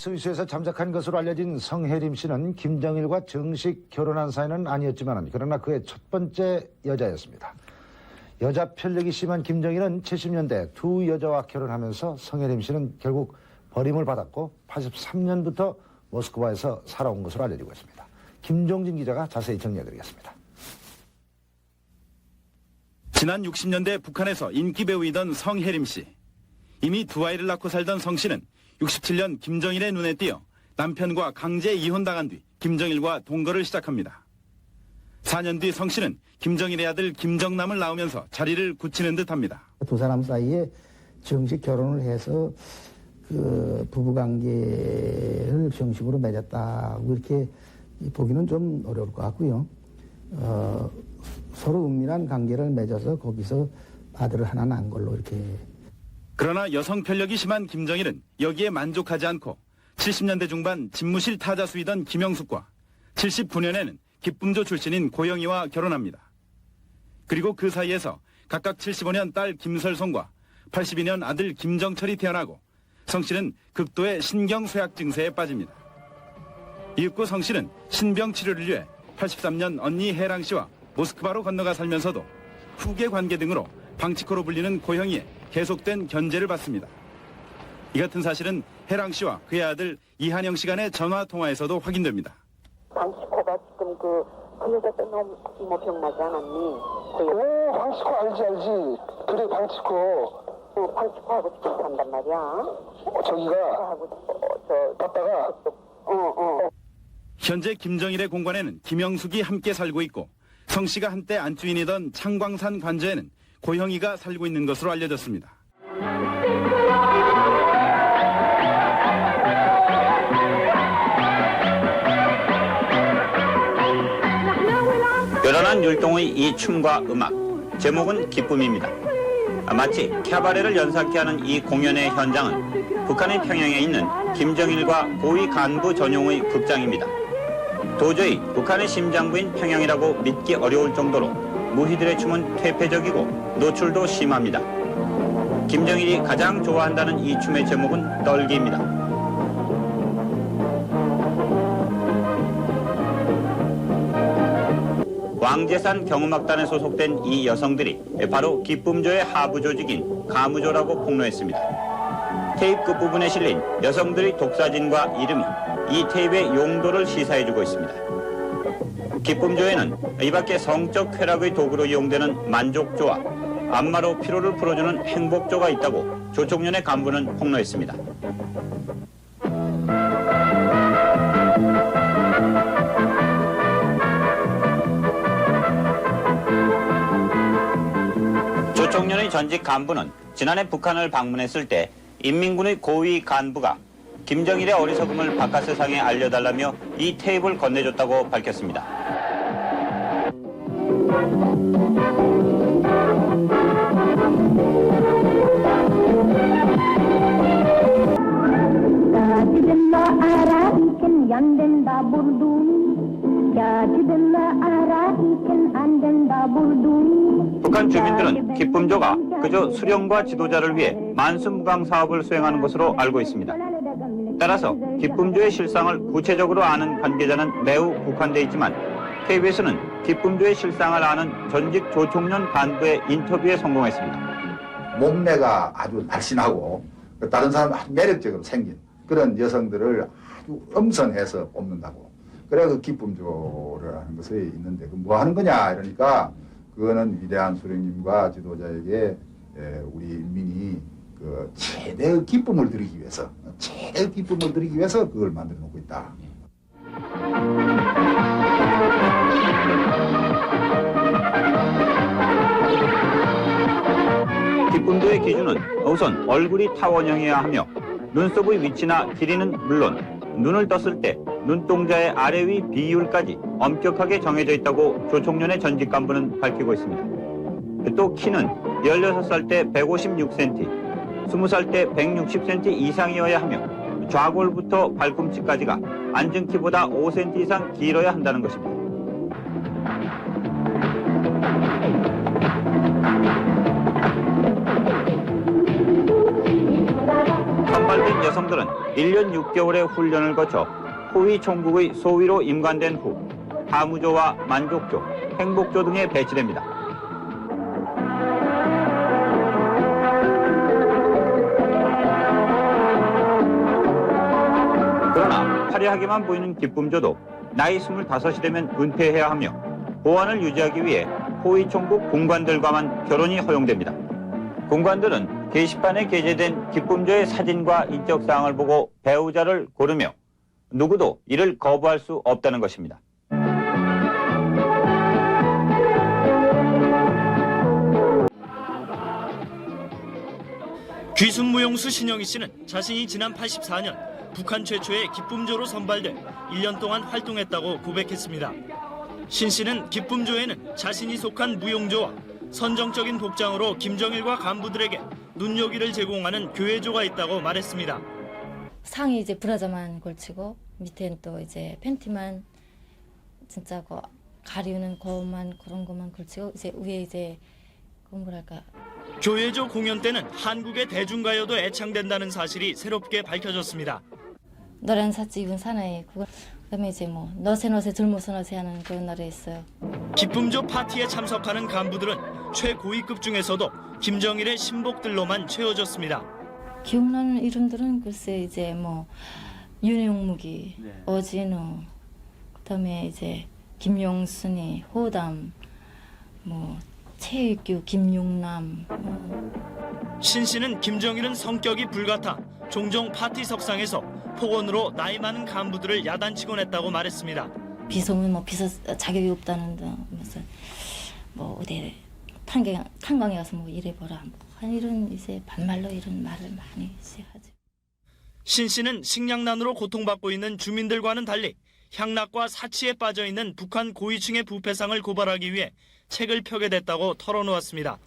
스위스에서 잠적한 것으로 알려진 성혜림 씨는 김정일과 정식 결혼한 사이는 아니었지만 그러나 그의 첫 번째 여자였습니다. 여자 편력이 심한 김정일은 70년대 두 여자와 결혼하면서 성혜림 씨는 결국 버림을 받았고 83년부터 모스크바에서 살아온 것으로 알려지고 있습니다. 김종진 기자가 자세히 정리해드리겠습니다. 지난 60년대 북한에서 인기 배우이던 성혜림 씨. 이미 두 아이를 낳고 살던 성 씨는 67년 김정일의 눈에 띄어 남편과 강제 이혼당한 뒤 김정일과 동거를 시작합니다. 4년 뒤 성 씨는 김정일의 아들 김정남을 낳으면서 자리를 굳히는 듯합니다. 두 사람 사이에 정식 결혼을 해서 그 부부관계를 정식으로 맺었다고 이렇게 보기는 좀 어려울 것 같고요. 서로 은밀한 관계를 맺어서 거기서 아들을 하나 낳은 걸로 이렇게. 그러나 여성 편력이 심한 김정일은 여기에 만족하지 않고 70년대 중반 집무실 타자수이던 김영숙과 79년에는 기쁨조 출신인 고영희와 결혼합니다. 그리고 그 사이에서 각각 75년 딸 김설송과 82년 아들 김정철이 태어나고 성 씨는 극도의 신경쇠약 증세에 빠집니다. 이윽고 성 씨는 신병 치료를 위해 83년 언니 혜랑 씨와 모스크바로 건너가 살면서도 후계 관계 등으로 방치코로 불리는 고형이의 계속된 견제를 받습니다. 이 같은 사실은 혜랑 씨와 그의 아들 이한영 씨 간의 전화 통화에서도 확인됩니다. 방치코가 지금 그 여자 때 너무 병나지 않았니? 오, 방치코 알지. 그래, 방치코. 방치코하고 비슷한단 말이야. 저기가, 갔다가. 현재 김정일의 공관에는 김영숙이 함께 살고 있고 성 씨가 한때 안주인이던 창광산 관저에는 고형이가 살고 있는 것으로 알려졌습니다. 요란한 율동의 이 춤과 음악, 제목은 기쁨입니다. 마치 캬바레를 연상케 하는 이 공연의 현장은 북한의 평양에 있는 김정일과 고위 간부 전용의 극장입니다. 도저히 북한의 심장부인 평양이라고 믿기 어려울 정도로 무희들의 춤은 퇴폐적이고 노출도 심합니다. 김정일이 가장 좋아한다는 이 춤의 제목은 떨기입니다. 왕제산 경음악단에 소속된 이 여성들이 바로 기쁨조의 하부 조직인 가무조라고 폭로했습니다. 테이프 끝부분에 실린 여성들의 독사진과 이름이 이 테이프의 용도를 시사해주고 있습니다. 기쁨조에는 이 밖에 성적 쾌락의 도구로 이용되는 만족조와 안마로 피로를 풀어주는 행복조가 있다고 조총련의 간부는 폭로했습니다. 조총련의 전직 간부는 지난해 북한을 방문했을 때 인민군의 고위 간부가 김정일의 어리석음을 바깥세상에 알려달라며 이 테이프를 건네줬다고 밝혔습니다. 북한 주민들은 기쁨조가 그저 수령과 지도자를 위해 만수무강 사업을 수행하는 것으로 알고 있습니다. 따라서 기쁨조의 실상을 구체적으로 아는 관계자는 매우 국한돼 있지만 KBS는 기쁨조의 실상을 아는 전직 조총련 간부의 인터뷰에 성공했습니다. 몸매가 아주 날씬하고 다른 사람 아주 매력적으로 생긴 그런 여성들을 아주 엄선해서 뽑는다고. 그래 그 기쁨조를 하는 것이 있는데 뭐 하는 거냐 이러니까 그거는 위대한 수령님과 지도자에게 우리 인민이 그 최대의 기쁨을 드리기 위해서 그걸 만들어 놓고 있다. 기쁨조의 기준은 우선 얼굴이 타원형이어야 하며 눈썹의 위치나 길이는 물론 눈을 떴을 때 눈동자의 아래 위 비율까지 엄격하게 정해져 있다고 조총련의 전직 간부는 밝히고 있습니다. 또 키는 16살 때 156cm, 20살 때 160cm 이상이어야 하며 좌골부터 발꿈치까지가 앉은 키보다 5cm 이상 길어야 한다는 것입니다. 선발된 여성들은 1년 6개월의 훈련을 거쳐 호위 총국의 소위로 임관된 후 사무조와 만족조, 행복조 등에 배치됩니다. 그러나 화려하게만 보이는 기쁨조도 나이 25이 되면 은퇴해야 하며 보안을 유지하기 위해 호위 총국 군관들과만 결혼이 허용됩니다. 군관들은 게시판에 게재된 기쁨조의 사진과 인적사항을 보고 배우자를 고르며 누구도 이를 거부할 수 없다는 것입니다. 귀순무용수 신영희 씨는 자신이 지난 84년 북한 최초의 기쁨조로 선발돼 1년 동안 활동했다고 고백했습니다. 신 씨는 기쁨조에는 자신이 속한 무용조와 선정적인 복장으로 김정일과 간부들에게 눈요기를 제공하는 교회조가 있다고 말했습니다. 상의 이제 브라자만 걸치고 밑에는 또 이제 팬티만 진짜 그 가리우는 것만 그런 것만 걸치고 이제 위에 이제 그 뭐랄까 교회조 공연 때는 한국의 대중가요도 애창된다는 사실이 새롭게 밝혀졌습니다. 노란 사치 입은 사나이 그다음에 이제 뭐 너새 젊어서 너새 하는 그런 노래 있어요. 기쁨조 파티에 참석하는 간부들은 최고위급 중에서도 김정일의 신복들로만 채워졌습니다. 기억나는 이름들은 글쎄 이제 뭐 윤용무기, 어진우, 그다음에 이제 김용순이, 호담, 뭐 최익규, 김용남. 신 씨는 김정일은 성격이 불같아 종종 파티 석상에서 폭언으로 나이 많은 간부들을 야단치곤 했다고 말했습니다. 비서는 뭐 비서 자격이 없다는 등 무슨 뭐 어디 탄광에 가서 뭐 이래보라 뭐 이런 이제 반말로 이런 말을 많이 이제 하죠. 신 씨는 식량난으로 고통받고 있는 주민들과는 달리 향락과 사치에 빠져 있는 북한 고위층의 부패상을 고발하기 위해 책을 펴게 됐다고 털어놓았습니다.